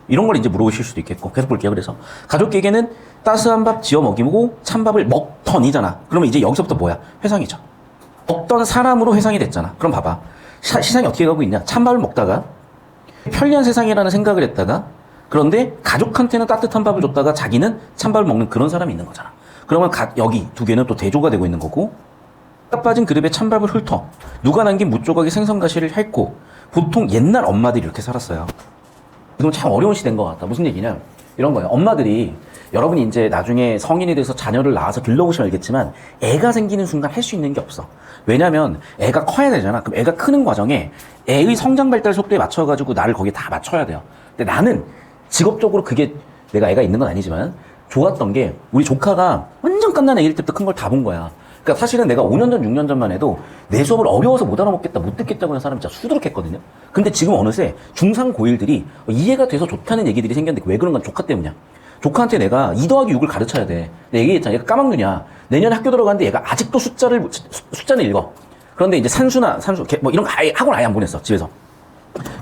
이런 걸 이제 물어보실 수도 있겠고. 계속 볼게요. 그래서 가족에게는 따스한 밥 지어 먹이고 찬밥을 먹던이잖아. 그러면 이제 여기서부터 뭐야? 회상이죠. 먹던 사람으로 회상이 됐잖아. 그럼 봐봐. 세상이 어떻게 가고 있냐? 찬밥을 먹다가 편리한 세상이라는 생각을 했다가 그런데 가족한테는 따뜻한 밥을 줬다가 자기는 찬밥을 먹는 그런 사람이 있는 거잖아. 그러면 여기 두 개는 또 대조가 되고 있는 거고 딱 빠진 그릇에 찬밥을 훑어 누가 남긴 무조각의 생선가시를 핥고 보통 옛날 엄마들이 이렇게 살았어요. 지금 참 어려운 시대인 것 같다. 무슨 얘기냐? 이런 거예요. 엄마들이 여러분이 이제 나중에 성인이 돼서 자녀를 낳아서 길러보시면 알겠지만 애가 생기는 순간 할 수 있는 게 없어. 왜냐면 애가 커야 되잖아. 그럼 애가 크는 과정에 애의 성장 발달 속도에 맞춰가지고 나를 거기에 다 맞춰야 돼요. 근데 나는 직업적으로 그게 내가 애가 있는 건 아니지만 좋았던 게 우리 조카가 완전 갓난 애일 때부터 큰 걸 다 본 거야. 그러니까 사실은 내가 5년 전, 6년 전만 해도 내 수업을 어려워서 못 알아먹겠다, 못 듣겠다고 하는 사람이 진짜 수두룩했거든요. 근데 지금 어느새 중3, 고1들이 이해가 돼서 좋다는 얘기들이 생겼는데 왜 그런가? 조카 때문이야. 조카한테 내가 2 더하기 6을 가르쳐야 돼. 내가 얘기했잖아. 얘가 까막눈이야. 내년에 학교 들어가는데 얘가 아직도 숫자는 읽어. 그런데 이제 산수, 뭐 이런 거 학원 아예 안 보냈어, 집에서.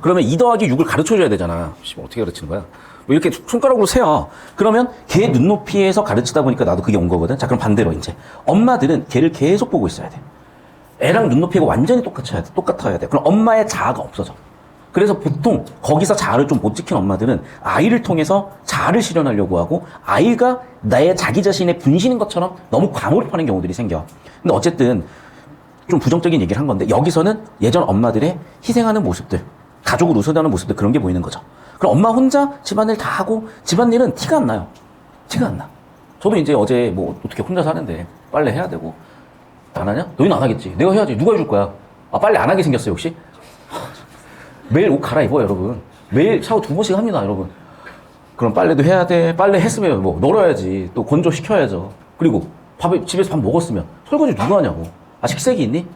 그러면 2 더하기 6을 가르쳐줘야 되잖아. 어떻게 가르치는 거야? 뭐 이렇게 손가락으로 세어. 그러면 걔 눈높이에서 가르치다 보니까 나도 그게 온 거거든. 자, 그럼 반대로 이제. 엄마들은 걔를 계속 보고 있어야 돼. 애랑 눈높이가 완전히 똑같아야 돼. 그럼 엄마의 자아가 없어져. 그래서 보통 거기서 자아를 좀 못 지킨 엄마들은 아이를 통해서 자아를 실현하려고 하고 아이가 나의 자기 자신의 분신인 것처럼 너무 과몰입하는 경우들이 생겨. 근데 어쨌든 좀 부정적인 얘기를 한 건데 여기서는 예전 엄마들의 희생하는 모습들, 가족을 우선하는 모습들 그런 게 보이는 거죠. 그럼 엄마 혼자 집안일 다 하고 집안일은 티가 안 나요. 티가 안 나. 저도 이제 어제 뭐 어떻게 혼자 사는데 빨래 해야 되고 안 하냐? 너희는 안 하겠지. 내가 해야지. 누가 해줄 거야? 아, 빨래 안 하게 생겼어요, 혹시? 매일 옷 갈아입어, 여러분. 매일 샤워 2번씩 합니다, 여러분. 그럼 빨래도 해야 돼. 빨래 했으면 뭐 널어야지. 또 건조시켜야죠. 그리고 집에서 밥 먹었으면 설거지 누가 하냐고. 아, 식색이 있니?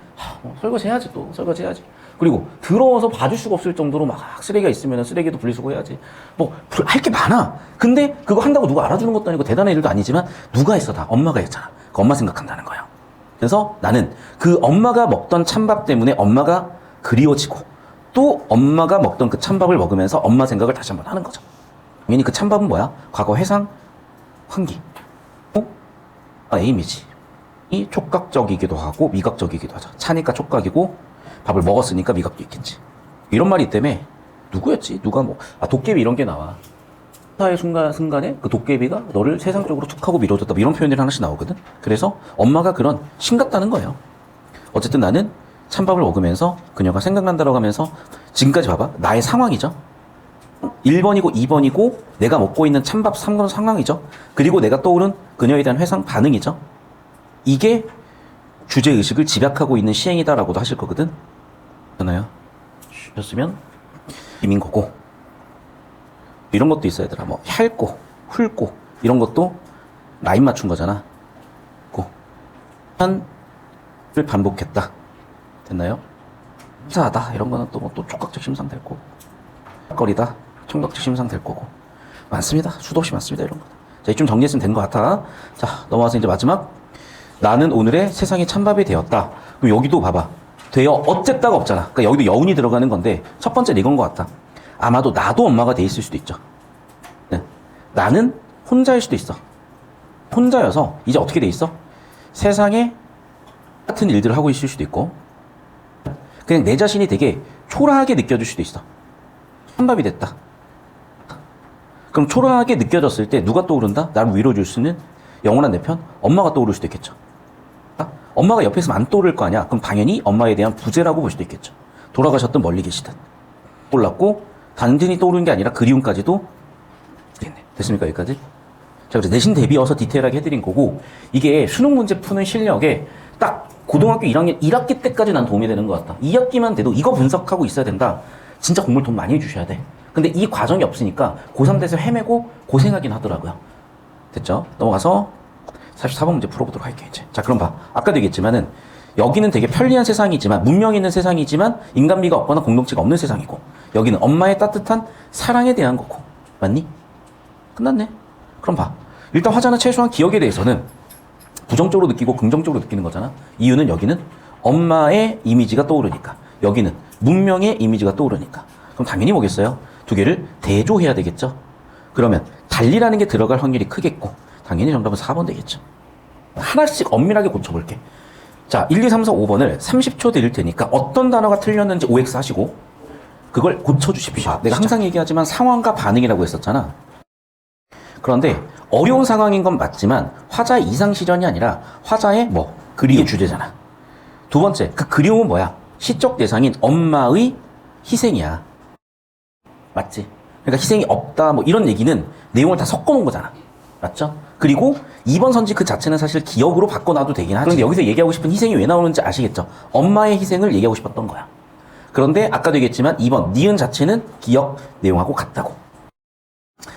설거지 해야지 또. 설거지 해야지. 그리고 더러워서 봐줄 수가 없을 정도로 막 쓰레기가 있으면 쓰레기도 분리수거 해야지. 뭐 할 게 많아. 근데 그거 한다고 누가 알아주는 것도 아니고 대단한 일도 아니지만 누가 했어? 다 엄마가 했잖아. 그 엄마 생각한다는 거야. 그래서 나는 그 엄마가 먹던 찬밥 때문에 엄마가 그리워지고 또 엄마가 먹던 그 찬밥을 먹으면서 엄마 생각을 다시 한번 하는 거죠. 당연히 그 찬밥은 뭐야? 과거 회상, 환기, 에이미지. 이 촉각적이기도 하고 미각적이기도 하죠. 차니까 촉각이고 밥을 먹었으니까 미각도 있겠지. 이런 말이 때문에 누구였지? 누가 뭐 도깨비 이런 게 나와. 사의 순간에 그 도깨비가 너를 세상적으로 툭 하고 밀어줬다. 이런 표현들이 하나씩 나오거든. 그래서 엄마가 그런 신같다는 거예요. 어쨌든 나는 찬밥을 먹으면서 그녀가 생각난다라고 하면서 지금까지 봐봐. 나의 상황이죠. 1번이고 2번이고 내가 먹고 있는 찬밥 3번 상황이죠. 그리고 내가 떠오른 그녀에 대한 회상 반응이죠. 이게 주제의식을 집약하고 있는 시행이다라고도 하실 거거든. 그렇잖아요. 셨으면 이민 거고 이런 것도 있어야 되라. 뭐 핥고 훑고 이런 것도 라인 맞춘 거잖아. 한을 반복했다. 됐나요? 사하다 이런 거는 또 촉각적 심상 될 거고 거리다 청각적 심상 될 거고 많습니다. 수도 없이 많습니다. 이런 거. 자, 이쯤 정리했으면 된 것 같아. 자, 넘어와서 이제 마지막. 나는 오늘의 세상의 찬밥이 되었다. 그럼 여기도 봐봐. 되어 어쨌다가 없잖아. 그러니까 여기도 여운이 들어가는 건데 첫 번째는 이건 것 같다. 아마도 나도 엄마가 돼 있을 수도 있죠. 네. 나는 혼자일 수도 있어. 혼자여서 이제 어떻게 돼 있어? 세상에 같은 일들을 하고 있을 수도 있고 그냥 내 자신이 되게 초라하게 느껴질 수도 있어. 찬밥이 됐다. 그럼 초라하게 느껴졌을 때 누가 떠오른다? 나를 위로줄 수 있는 영원한 내 편? 엄마가 떠오를 수도 있겠죠. 엄마가 옆에 있으면 안 떠오를 거 아니야. 그럼 당연히 엄마에 대한 부재라고 볼 수도 있겠죠. 돌아가셨든 멀리 계시든. 몰랐고 단순히 떠오르는 게 아니라 그리움까지도 됐습니까? 여기까지? 자, 그래서 내신 대비여서 디테일하게 해드린 거고 이게 수능 문제 푸는 실력에 딱 고등학교 1학년 1학기 때까지 난 도움이 되는 것 같다. 2학기만 돼도 이거 분석하고 있어야 된다. 진짜 공부를 돈 많이 해주셔야 돼. 근데 이 과정이 없으니까 고3 돼서 헤매고 고생하긴 하더라고요. 됐죠? 넘어가서 44번 문제 풀어보도록 할게요, 이제. 자, 그럼 봐. 아까도 얘기했지만은, 여기는 되게 편리한 세상이지만, 문명이 있는 세상이지만, 인간미가 없거나 공동체가 없는 세상이고, 여기는 엄마의 따뜻한 사랑에 대한 거고. 맞니? 끝났네. 그럼 봐. 일단 화자는 최소한 기억에 대해서는 부정적으로 느끼고 긍정적으로 느끼는 거잖아. 이유는 여기는 엄마의 이미지가 떠오르니까. 여기는 문명의 이미지가 떠오르니까. 그럼 당연히 뭐겠어요? 두 개를 대조해야 되겠죠? 그러면 달리라는 게 들어갈 확률이 크겠고, 당연히 정답은 4번 되겠죠. 하나씩 엄밀하게 고쳐볼게. 자, 1, 2, 3, 4, 5번을 30초 드릴 테니까 어떤 단어가 틀렸는지 OX 하시고 그걸 고쳐주십시오. 내가 항상 얘기하지만 상황과 반응이라고 했었잖아. 그런데 어려운 상황인 건 맞지만 화자의 이상 실현이 아니라 화자의 그리움 주제잖아. 두 번째, 그 그리움은 뭐야? 시적 대상인 엄마의 희생이야. 맞지? 그러니까 희생이 없다 이런 얘기는 내용을 다 섞어놓은 거잖아. 맞죠? 그리고 2번 선지 그 자체는 사실 기억으로 바꿔놔도 되긴 하지. 그런데 여기서 얘기하고 싶은 희생이 왜 나오는지 아시겠죠? 엄마의 희생을 얘기하고 싶었던 거야. 그런데 아까도 얘기했지만 2번 니은 자체는 기억 내용하고 같다고.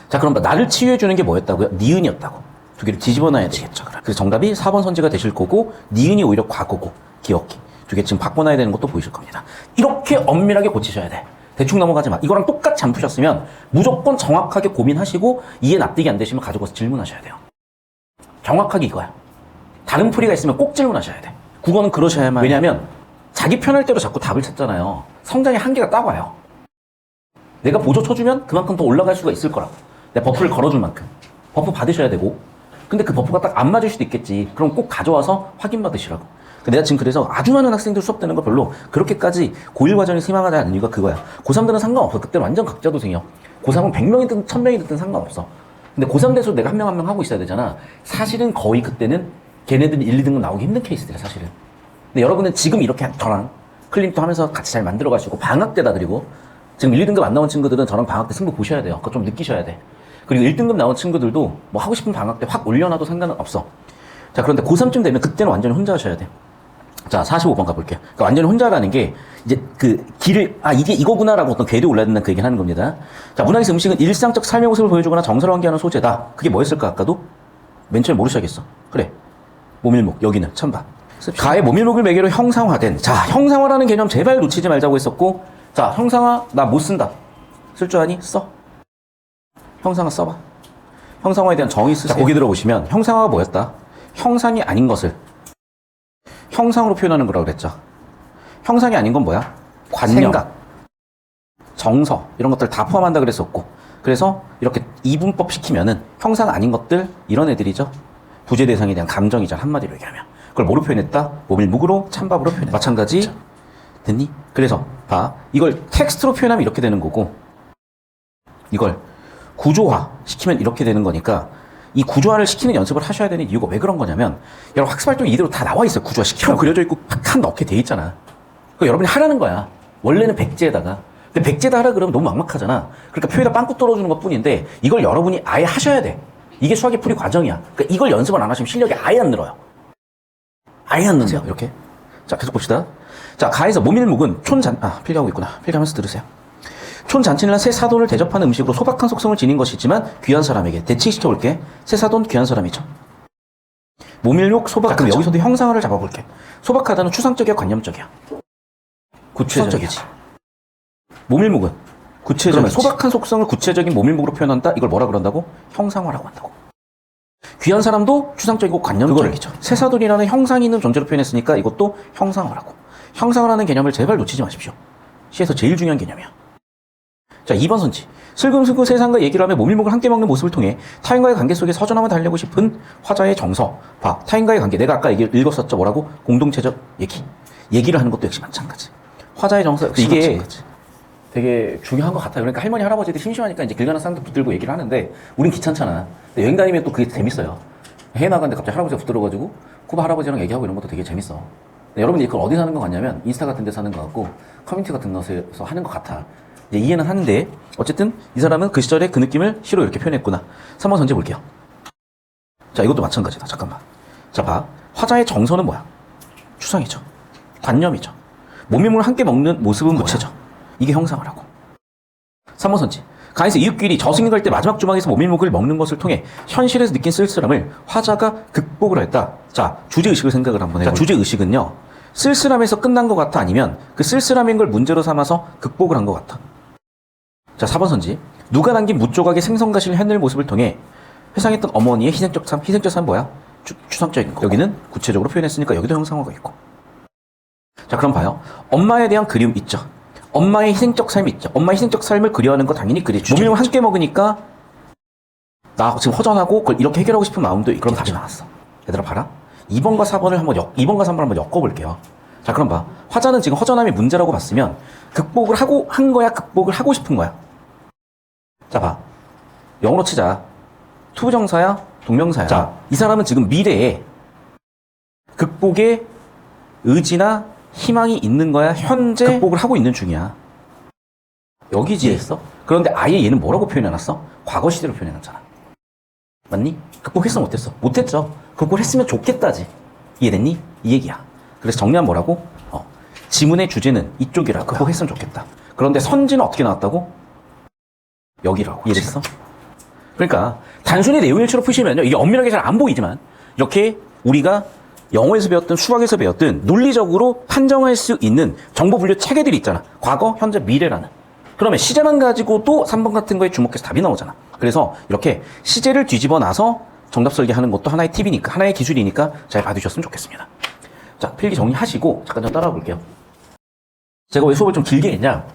자, 그럼 나를 치유해주는 게 뭐였다고요? 니은이었다고. 두 개를 뒤집어놔야 되겠죠. 그래서 정답이 4번 선지가 되실 거고, 니은이 오히려 과거고, 기억기. 두 개 지금 바꿔놔야 되는 것도 보이실 겁니다. 이렇게 엄밀하게 고치셔야 돼. 대충 넘어가지 마. 이거랑 똑같이 안 푸셨으면 무조건 정확하게 고민하시고 이해 납득이 안 되시면 가지고 와서 질문하셔야 돼요. 정확하게 이거야. 다른 풀이가 있으면 꼭 질문하셔야 돼. 국어는 그러셔야만. 왜냐하면 자기 편할 대로 자꾸 답을 찾잖아요. 성장의 한계가 딱 와요. 내가 보조 쳐주면 그만큼 더 올라갈 수가 있을 거라고. 내가 버프를 걸어줄 만큼. 버프 받으셔야 되고. 근데 그 버프가 딱 안 맞을 수도 있겠지. 그럼 꼭 가져와서 확인받으시라고. 내가 지금 그래서 아주 많은 학생들 수업 듣는 거 별로 그렇게까지 고1 과정이 희망하지 않은 이유가 그거야. 고3들은 상관없어. 그때는 완전 각자도생이야. 고3은 100명이든 1000명이든 상관없어. 근데 고3 돼서 내가 한 명 한 명 하고 있어야 되잖아. 사실은 거의 그때는 걔네들이 1, 2등급 나오기 힘든 케이스들이야, 사실은. 근데 여러분은 지금 이렇게 저랑 클림도 하면서 같이 잘 만들어 가시고 방학 때다 그리고 지금 1, 2등급 안 나온 친구들은 저랑 방학 때 승부 보셔야 돼요. 그거 좀 느끼셔야 돼. 그리고 1등급 나온 친구들도 하고 싶은 방학 때 확 올려놔도 상관은 없어. 자, 그런데 고3쯤 되면 그때는 완전히 혼자 하셔야 돼. 자, 45번 가볼게요. 그러니까 완전히 혼자라는 게, 이제 그 길을, 이게 이거구나라고 어떤 궤도 올라야 된다는 그 얘기를 하는 겁니다. 자, 문학에서 음식은 일상적 삶의 모습을 보여주거나 정서를 환기하는 소재다. 그게 뭐였을까, 아까도? 맨 처음에 모르셔야겠어. 그래. 모밀목, 여기는. 천바. 가의 모밀목을 매개로 형상화된. 자, 형상화라는 개념 제발 놓치지 말자고 했었고, 자, 형상화, 나 못 쓴다. 쓸 줄 아니? 써. 형상화 써봐. 형상화에 대한 정의 쓰세요. 자, 거기 들어보시면, 형상화가 뭐였다? 형상이 아닌 것을 형상으로 표현하는 거라고 그랬죠. 형상이 아닌 건 뭐야? 관념, 생각, 정서 이런 것들 다 포함한다 그랬었고, 그래서 이렇게 이분법 시키면은 형상 아닌 것들 이런 애들이죠. 부재 대상에 대한 감정이죠. 한마디로 얘기하면 그걸 뭐로 표현했다? 모밀묵으로 찬밥으로 표현했다. 마찬가지. 그렇죠. 됐니? 그래서 봐, 이걸 텍스트로 표현하면 이렇게 되는 거고, 이걸 구조화 시키면 이렇게 되는 거니까 이 구조화를 시키는 연습을 하셔야 되는 이유가 왜 그런 거냐면, 여러분 학습활동이 이대로 다 나와 있어요. 구조화 시키고 그려져 있고 팍 넣게 돼 있잖아. 그러니까 여러분이 하라는 거야. 원래는 백지에다가. 근데 백지에다 하라 그러면 너무 막막하잖아. 그러니까 표에다 빵꾸 떨어주는 것 뿐인데 이걸 여러분이 아예 하셔야 돼. 이게 수학의 풀이 과정이야. 그러니까 이걸 연습을 안 하시면 실력이 아예 안 늘어요. 아예 안 는데요. 이렇게. 자, 계속 봅시다. 자, 가에서 모밀묵은 필기하고 있구나. 필기하면서 들으세요. 촌잔치나 새 사돈을 대접하는 음식으로 소박한 속성을 지닌 것이지만 귀한 사람에게. 대칭시켜볼게. 새 사돈 귀한 사람이죠. 모밀묵 소박하죠. 그럼 여기서도 형상화를 잡아볼게. 소박하다는 추상적이야, 관념적이야? 구체적이지. 모밀묵은 구체적이지. 소박한 속성을 구체적인 모밀묵으로 표현한다? 이걸 뭐라 그런다고? 형상화라고 한다고. 귀한 사람도 추상적이고 관념적이죠. 새 사돈이라는 형상이 있는 존재로 표현했으니까 이것도 형상화라고. 형상화라는 개념을 제발 놓치지 마십시오. 시에서 제일 중요한 개념이야. 자, 2번 선지. 슬금슬금 세상과 얘기를 하며 모밀목을 함께 먹는 모습을 통해 타인과의 관계 속에 서전함을 달래고 싶은 화자의 정서. 봐, 타인과의 관계. 내가 아까 읽었었죠. 뭐라고? 공동체적 얘기. 얘기를 하는 것도 역시 마찬가지. 화자의 정서 역시 이게 마찬가지. 되게 중요한 것 같아요. 그러니까 할머니, 할아버지들 심심하니까 이제 길 가는 사람들 붙들고 얘기를 하는데 우린 귀찮잖아. 근데 여행 다니면 또 그게 재밌어요. 해 나가는데 갑자기 할아버지가 붙들어가지고 쿠바 할아버지랑 얘기하고 이런 것도 되게 재밌어. 여러분이 그걸 어디 사는 것 같냐면 인스타 같은 데 사는 것 같고 커뮤니티 같은 곳에서 하는 것 같아. 이제 이해는 하는데 어쨌든 이 사람은 그 시절에 그 느낌을 시로 이렇게 표현했구나. 3번 선지 볼게요. 자, 이것도 마찬가지다. 잠깐만. 자, 봐. 화자의 정서는 뭐야? 추상이죠. 관념이죠. 모밀목을 함께 먹는 모습은 구체죠. 이게 형상화라고. 3번 선지. 강에서 이웃끼리 저승에 갈 때 마지막 조망에서 모밀목을 먹는 것을 통해 현실에서 느낀 쓸쓸함을 화자가 극복을 했다. 자, 주제의식을 생각을 한번 해요. 주제의식은요, 쓸쓸함에서 끝난 것 같아, 아니면 그 쓸쓸함인 걸 문제로 삼아서 극복을 한 것 같아. 자, 4번 선지. 누가 남긴 무조각의 생선가시를 해낼 모습을 통해 회상했던 어머니의 희생적 삶. 희생적 삶 뭐야? 추상적인 거. 여기는 구체적으로 표현했으니까 여기도 형상화가 있고. 자, 그럼 봐요. 엄마에 대한 그리움 있죠. 엄마의 희생적 삶이 있죠. 엄마의 희생적 삶을 그리워하는 거 당연히 그리죠. 모밀을 함께 먹으니까 나 지금 허전하고 그걸 이렇게 해결하고 싶은 마음도 있고. 그럼 답이 나왔어. 얘들아 봐라. 2번과 4번을 2번과 3번을 한번 엮어볼게요. 자, 그럼 봐. 화자는 지금 허전함이 문제라고 봤으면 극복을 한 거야? 극복을 하고 싶은 거야? 자, 봐. 영어로 치자. 투부정사야? 동명사야? 자, 이 사람은 지금 미래에 극복의 의지나 희망이 있는 거야? 현재 극복을 하고 있는 중이야. 여기지 했어? 그런데 아예 얘는 뭐라고 표현해놨어? 과거 시대로 표현해놨잖아. 맞니? 극복했어, 못했어? 못했죠. 극복을 했으면 좋겠다지. 이해됐니? 이 얘기야. 그래서 정리하면 뭐라고? 지문의 주제는 이쪽이라고. 극복했으면 좋겠다. 그런데 선지는 어떻게 나왔다고? 여기라고. 이해됐어? 그러니까 단순히 내용일치로 푸시면요, 이게 엄밀하게 잘 안 보이지만 이렇게 우리가 영어에서 배웠든 수학에서 배웠든 논리적으로 판정할 수 있는 정보 분류 체계들이 있잖아. 과거, 현재, 미래라는. 그러면 시제만 가지고도 3번 같은 거에 주목해서 답이 나오잖아. 그래서 이렇게 시제를 뒤집어 놔서 정답 설계하는 것도 하나의 팁이니까, 하나의 기술이니까 잘 봐두셨으면 좋겠습니다. 자, 필기 정리하시고 잠깐 좀 따라와 볼게요. 제가 왜 수업을 좀 길게 했냐?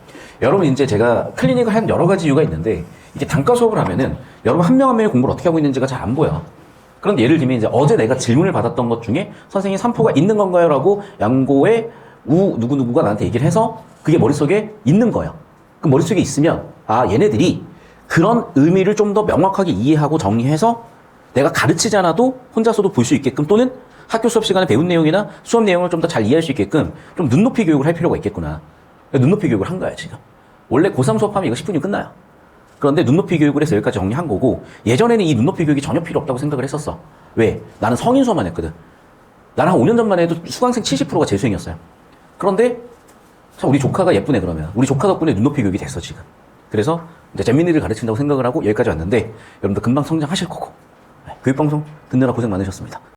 여러분, 이제 제가 클리닉을 한 여러 가지 이유가 있는데, 이게 단과 수업을 하면은 여러분 한 명 한 명이 공부를 어떻게 하고 있는지가 잘 안 보여. 그런데 예를 들면 이제 어제 내가 질문을 받았던 것 중에 선생님 3포가 있는 건가요? 라고 양고의 누구누구가 나한테 얘기를 해서 그게 머릿속에 있는 거예요. 그 머릿속에 있으면, 아, 얘네들이 그런 의미를 좀 더 명확하게 이해하고 정리해서 내가 가르치지 않아도 혼자서도 볼 수 있게끔, 또는 학교 수업 시간에 배운 내용이나 수업 내용을 좀 더 잘 이해할 수 있게끔 좀 눈높이 교육을 할 필요가 있겠구나. 눈높이 교육을 한 거야, 지금. 원래 고3 수업하면 이거 10분이면 끝나요. 그런데 눈높이 교육을 해서 여기까지 정리한 거고, 예전에는 이 눈높이 교육이 전혀 필요 없다고 생각을 했었어. 왜? 나는 성인 수업만 했거든. 나는 한 5년 전만 해도 수강생 70%가 재수생이었어요. 그런데 참 우리 조카가 예쁘네. 그러면 우리 조카 덕분에 눈높이 교육이 됐어, 지금. 그래서 이제 잼민이를 가르친다고 생각을 하고 여기까지 왔는데, 여러분들 금방 성장하실 거고, 교육방송 듣느라 고생 많으셨습니다.